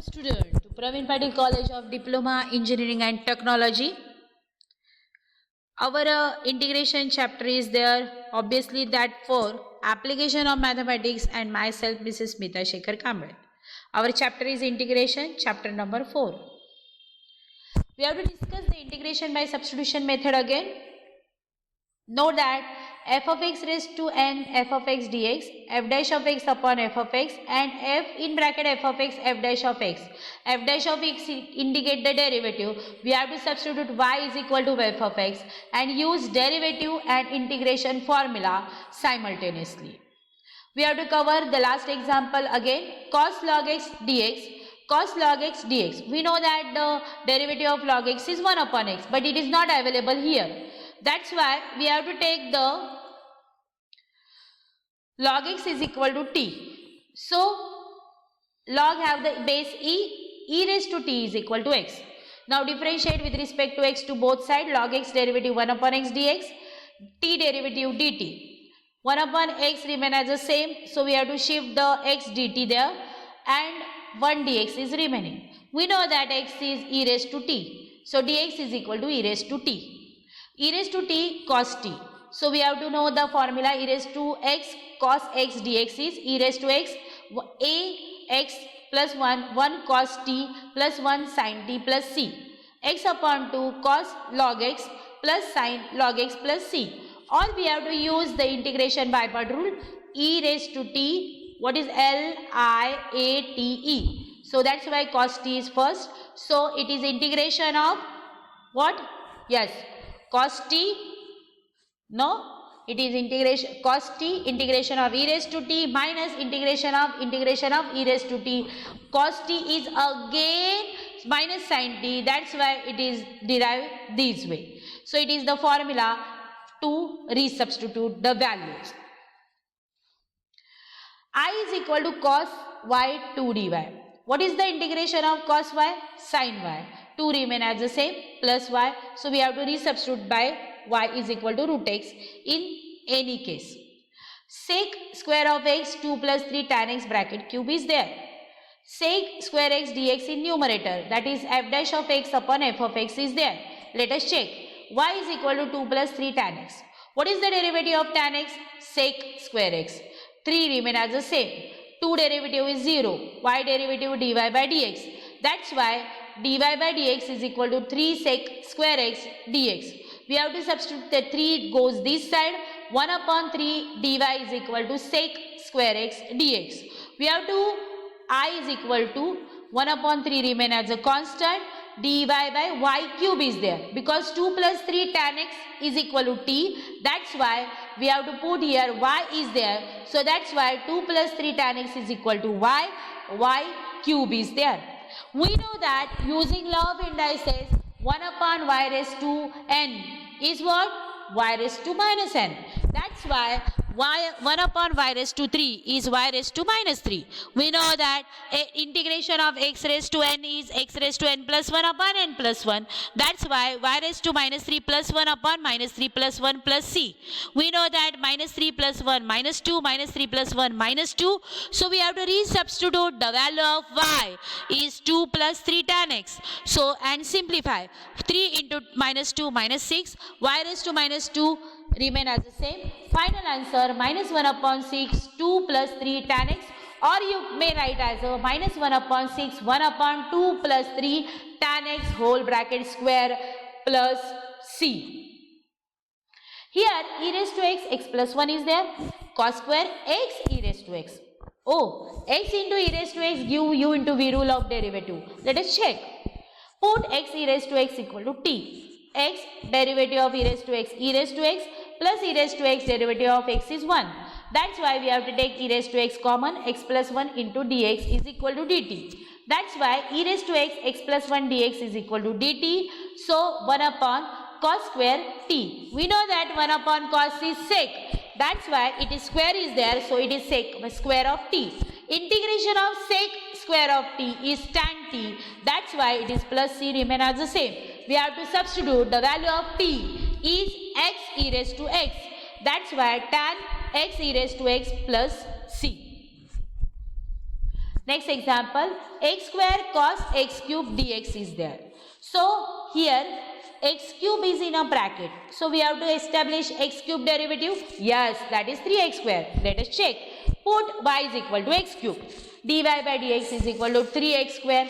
Student to Praveen Patil College of Diploma Engineering and Technology. Our integration chapter is there. Obviously that for application of mathematics and myself Mrs. Smita Shekhar Kamble. Our chapter is integration, chapter number 4. We have to discuss the integration by substitution method again. Note that f of x raised to n f of x dx, f dash of x upon f of x, and f in bracket f of x, f dash of x. F dash of x indicate the derivative. We have to substitute y is equal to f of x and use derivative and integration formula simultaneously. We have to cover the last example again, cos log x dx. Cos log x dx. We know that the derivative of log x is 1 upon x, but it is not available here. That's why we have to take the log x is equal to t. So, log have the base e raised to t is equal to x. Now, differentiate with respect to x to both sides. Log x derivative 1 upon x dx, t derivative dt. 1 upon x remain as the same. So, we have to shift the x dt there and 1 dx is remaining. We know that x is e raised to t. So, dx is equal to e raised to t. E raised to t cos t. So we have to know the formula e raised to x cos x dx is e raised to x a x plus 1 cos t plus 1 sin t plus c. X upon 2 cos log x plus sin log x plus c. Or we have to use the integration by part rule, e raised to t, what is L I A T E. So that's why cos t is first. So it is integration of what? Yes. Cos t, no, it is integration cos t, integration of e raised to t minus integration of e raised to t. Cos t is again minus sin t, that's why it is derived this way. So it is the formula to resubstitute the values. I is equal to cos y 2 dy. What is the integration of cos y? Sin y. 2 remain as the same plus y. So we have to resubstitute by y is equal to root x in any case. Sec square of x 2 plus 3 tan x bracket cube is there. Sec square x dx in numerator, that is f dash of x upon f of x is there. Let us check. Y is equal to 2 plus 3 tan x. What is the derivative of tan x? Sec square x. 3 remain as the same. 2 derivative is 0. Y derivative dy by dx. That's why dy by dx is equal to 3 sec square x dx. We have to substitute the 3 goes this side. 1 upon 3 dy is equal to sec square x dx. We have to I is equal to 1 upon 3 remain as a constant. Dy by y cube is there. Because 2 plus 3 tan x is equal to t. That's why we have to put here y is there. So that's why 2 plus 3 tan x is equal to y. Y cube is there. We know that using law of indices 1 upon y raised to n is what? Y raised to minus n. That's why 1 upon y raised to 3 is y raised to minus 3. We know that integration of x raised to n is x raised to n plus 1 upon n plus 1. That's why y raised to minus 3 plus 1 upon minus 3 plus 1 plus c. We know that minus 3 plus 1 minus 2 minus 3 plus 1 minus 2. So we have to resubstitute the value of y is 2 plus 3 tan x. So and simplify. 3 into minus 2 minus 6. Y raised to minus 2 remain as the same. Final answer minus 1 upon 6 2 plus 3 tan x, or you may write as a minus 1 upon 6 1 upon 2 plus 3 tan x whole bracket square plus c. Here e raised to x plus 1 is there. Cos square x e raised to x. Oh, x into e raised to x give u into v rule of derivative. Let us check. Put x e raised to x equal to t. X derivative of e raised to x plus e raised to x derivative of x is 1. That's why we have to take e raised to x common. X plus 1 into dx is equal to dt. That's why e raised to x plus 1 dx is equal to dt. So 1 upon cos square t. We know that 1 upon cos is sec. That's why it is square is there. So it is sec square of t. Integration of sec square of t is tan t. That's why it is plus c remain as the same. We have to substitute the value of t is x e raised to x. That's why tan x e raised to x plus c. Next example, x square cos x cube dx is there. So here x cube is in a bracket. So we have to establish x cube derivative. Yes, that is 3x square. Let us check. Put y is equal to x cube. dy by dx is equal to 3x square.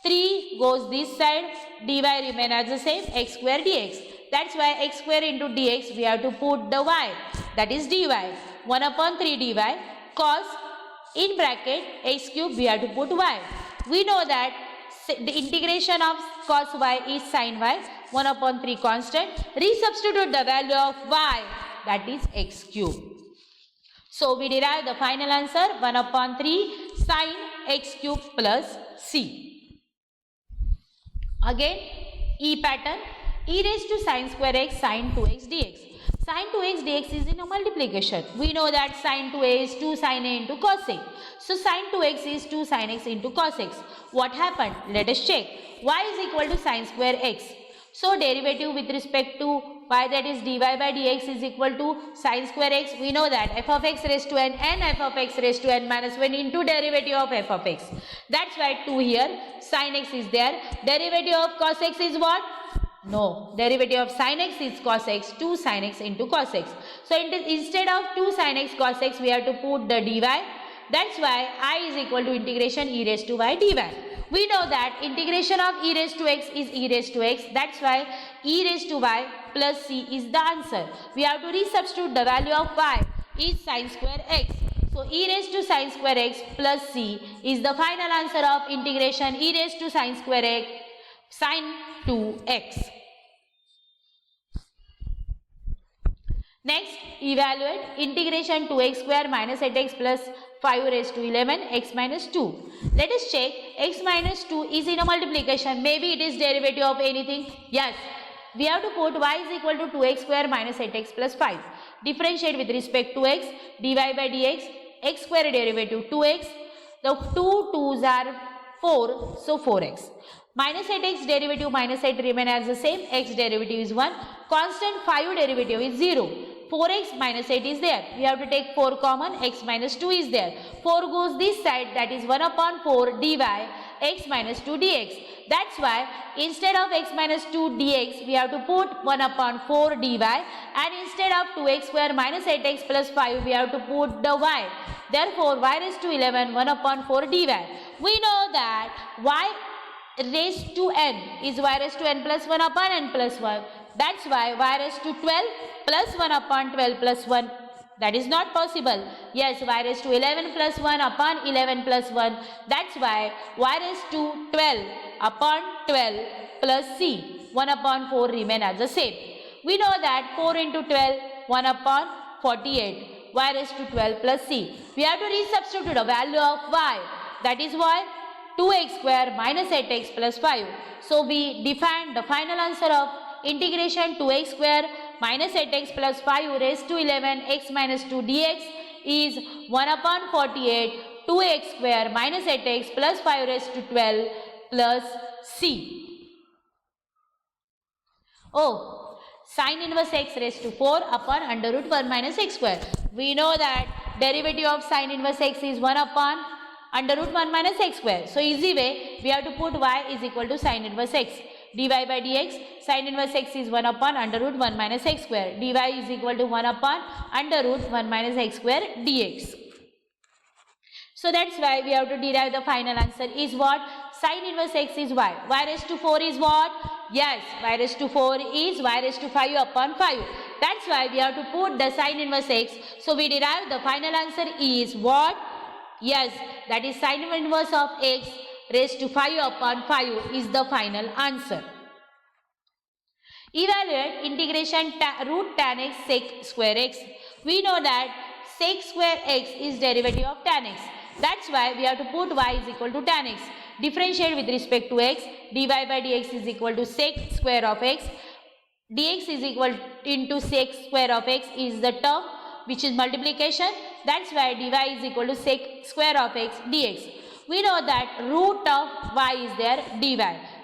3 goes this side. Dy remain as the same, x square dx. That's why x square into dx we have to put the y. That is dy. 1 upon 3 dy cos in bracket x cube we have to put y. We know that the integration of cos y is sin y. 1 upon 3 constant. Resubstitute the value of y, that is x cube. So we derive the final answer 1 upon 3 sin x cube plus c. Again E pattern, e raised to sin square x sin 2x dx. Sin 2x dx is in a multiplication. We know that sin 2a is 2 sin a into cos a. So sin 2x is 2 sin x into cos x. What happened? Let us check. Y is equal to sin square x. So derivative with respect to y, that is dy by dx is equal to sin square x. We know that f of x raised to n and f of x raised to n minus 1 into derivative of f of x. That's why 2 here. Sin x is there. Derivative of cos x is what? No, derivative of sin x is cos x, 2 sin x into cos x. So instead of 2 sin x cos x, we have to put the dy. That's why I is equal to integration e raised to y dy. We know that integration of e raised to x is e raised to x. That's why e raised to y plus c is the answer. We have to resubstitute the value of y is sin square x. So e raised to sin square x plus c is the final answer of integration e raised to sin square x sin 2x. Next, evaluate integration 2x square minus 8x plus 5 raised to 11 x minus 2. Let us check. X minus 2 is in a multiplication. Maybe it is derivative of anything. Yes. We have to put y is equal to 2x square minus 8x plus 5. Differentiate with respect to x. dy by dx. X square derivative 2x. The 2 2's are 4. So 4x. Minus 8x derivative minus 8 remain as the same. X derivative is 1. Constant 5 derivative is 0. 4x minus 8 is there. We have to take 4 common. X minus 2 is there. 4 goes this side. That is 1 upon 4 dy x minus 2 dx. That's why instead of x minus 2 dx, we have to put 1 upon 4 dy. And instead of 2x square minus 8x plus 5, we have to put the y. Therefore, y raised to 11, 1 upon 4 dy. We know that y raised to n is y raised to n plus 1 upon n plus 1. That's why y raised to 12 plus 1 upon 12 plus 1. That is not possible. Yes, y raised to 11 plus 1 upon 11 plus 1. That's why y raised to 12 upon 12 plus c. 1 upon 4 remain as the same. We know that 4 into 12, 1 upon 48. Y raised to 12 plus c. We have to resubstitute the value of y. That is why 2x square minus 8x plus 5. So we define the final answer of integration 2x square minus 8x plus 5 raised to 11 x minus 2 dx is 1 upon 48 2x square minus 8x plus 5 raised to 12 plus c. Oh, sin inverse x raised to 4 upon under root 1 minus x square. We know that derivative of sin inverse x is 1 upon under root 1 minus x square. So easy way, we have to put y is equal to sin inverse x. dy by dx, sin inverse x is 1 upon under root 1 minus x square. dy is equal to 1 upon under root 1 minus x square dx. So that's why we have to derive the final answer is what? Sin inverse x is y. Y raised to 4 is what? Yes, y raised to 4 is y raised to 5 upon 5. That's why we have to put the sin inverse x. So we derive the final answer is what? Yes, that is sin inverse of x raised to 5 upon 5 is the final answer. Evaluate integration root tan x sec square x. We know that sec square x is derivative of tan x. That's why we have to put y is equal to tan x. Differentiate with respect to x. dy by dx is equal to sec square of x. dx is equal into sec square of x is the term which is multiplication. That's why dy is equal to sec square of x dx. We know that root of y is there dy.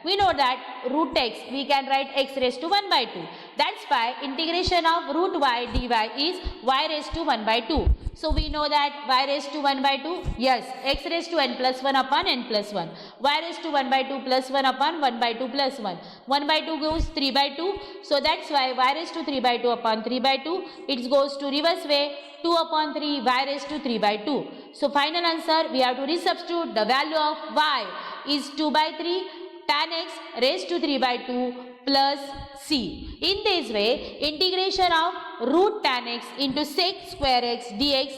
We know that root x, we can write x raised to 1 by 2. That's why integration of root y dy is y raised to 1 by 2. So we know that y raised to 1 by 2, yes, x raised to n plus 1 upon n plus 1. Y raised to 1 by 2 plus 1 upon 1 by 2 plus 1. 1 by 2 goes 3 by 2. So that's why y raised to 3 by 2 upon 3 by 2. It goes to reverse way, 2 upon 3 y raised to 3 by 2. So final answer, we have to resubstitute the value of y is 2 by 3 tan x raised to 3 by 2 plus c. In this way, integration of root tan x into sec square x dx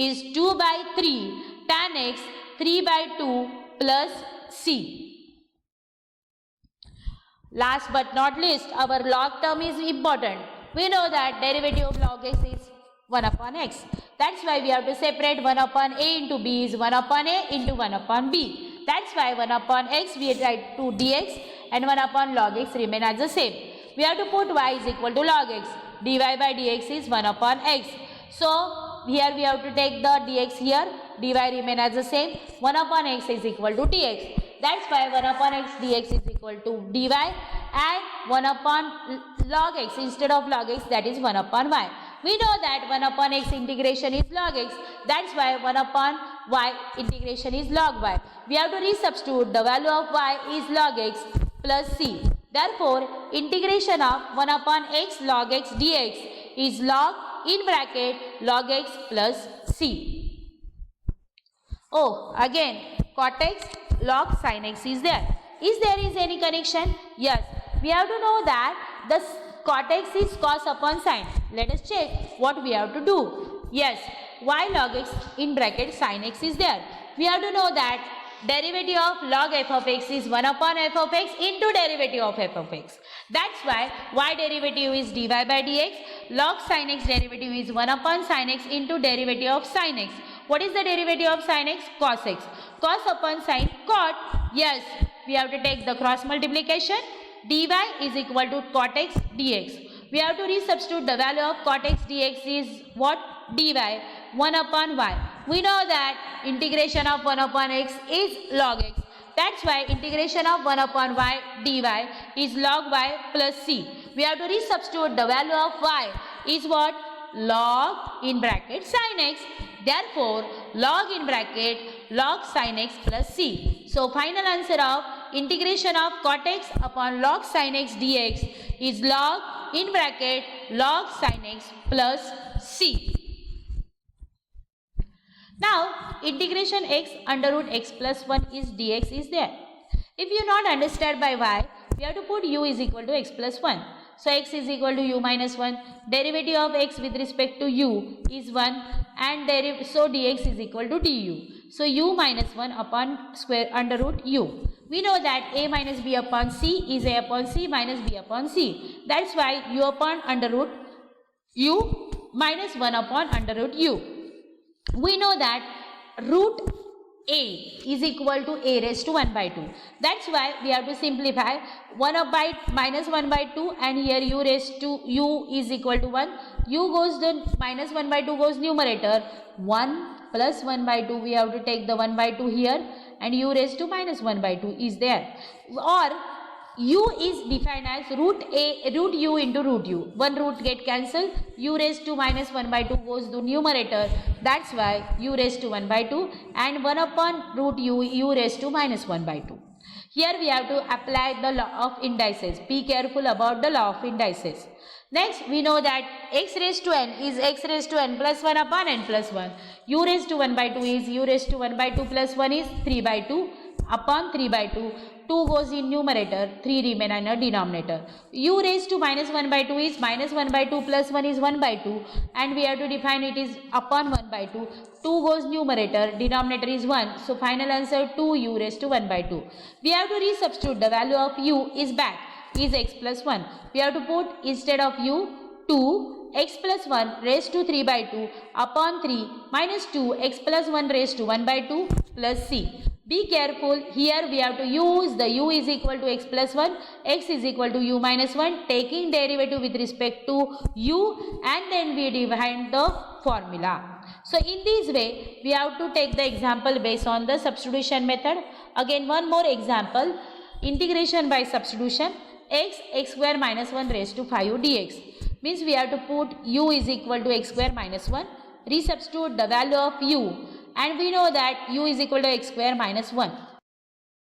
is 2 by 3 tan x 3 by 2 plus c. Last but not least, our log term is important. We know that derivative of log x is 1 upon x. That's why we have to separate 1 upon a into b is 1 upon a into 1 upon b. That's why 1 upon x we write 2 dx and 1 upon log x remain as the same. We have to put y is equal to log x. dy by dx is 1 upon x. So here we have to take the dx here. dy remain as the same. 1 upon x is equal to dx. That's why 1 upon x dx is equal to dy and 1 upon log x instead of log x, that is 1 upon y. We know that 1 upon x integration is log x. That's why 1 upon y integration is log y. We have to resubstitute the value of y is log x plus c. Therefore, integration of 1 upon x log x dx is log in bracket log x plus c. Oh, again cot x log sin x is there. Is there any connection? Yes. We have to know that the cot x is cos upon sin. Let us check what we have to do. Yes, y log x in bracket sin x is there. We have to know that derivative of log f of x is 1 upon f of x into derivative of f of x. That's why y derivative is dy by dx. Log sin x derivative is 1 upon sin x into derivative of sin x. What is the derivative of sin x? Cos x. Cos upon sin cot. Yes, we have to take the cross multiplication. dy is equal to cot x dx. We have to resubstitute the value of cot x dx is what? dy 1 upon y. We know that integration of 1 upon x is log x. That's why integration of 1 upon y dy is log y plus c. We have to resubstitute the value of y is what? Log in bracket sin x. Therefore, log in bracket log sin x plus c. So, final answer of integration of cot x upon log sin x dx is log in bracket log sin x plus c. Now, integration x under root x plus 1 is dx is there. If you not understand by y, we have to put u is equal to x plus 1. So, x is equal to u minus 1. Derivative of x with respect to u is 1 and so dx is equal to du. So, u minus 1 upon square under root u. We know that a minus b upon c is a upon c minus b upon c. That's why u upon under root u minus 1 upon under root u. We know that root a is equal to a raised to 1 by 2. That's why we have to simplify 1 by minus 1 by 2 and here u raised to u is equal to 1. U goes the minus 1 by 2 goes numerator. 1 plus 1 by 2 we have to take the 1 by 2 here and u raised to minus 1 by 2 is there. Or u is defined as root u into root u. One root get cancelled. U raised to minus 1 by 2 goes to numerator. That's why u raised to 1 by 2 and 1 upon root u raised to minus 1 by 2. Here we have to apply the law of indices. Be careful about the law of indices. Next, we know that x raised to n is x raised to n plus 1 upon n plus 1. U raised to 1 by 2 is u raised to 1 by 2 plus 1 is 3 by 2 upon 3 by 2. 2 goes in numerator, 3 remain in a denominator. U raised to minus 1 by 2 is minus 1 by 2 plus 1 is 1 by 2 and we have to define it is upon 1 by 2. 2 goes numerator, denominator is 1. So, final answer 2 u raised to 1 by 2. We have to resubstitute the value of u is back is x plus 1. We have to put instead of u 2 x plus 1 raised to 3 by 2 upon 3 minus 2 x plus 1 raised to 1 by 2 plus c. Be careful, here we have to use the u is equal to x plus 1, x is equal to u minus 1, taking derivative with respect to u and then we define the formula. So, in this way, we have to take the example based on the substitution method. Again, one more example. integration by substitution, x square minus 1 raised to 5 dx. Means we have to put u is equal to x square minus 1, resubstitute the value of u, and we know that u is equal to x square minus 1.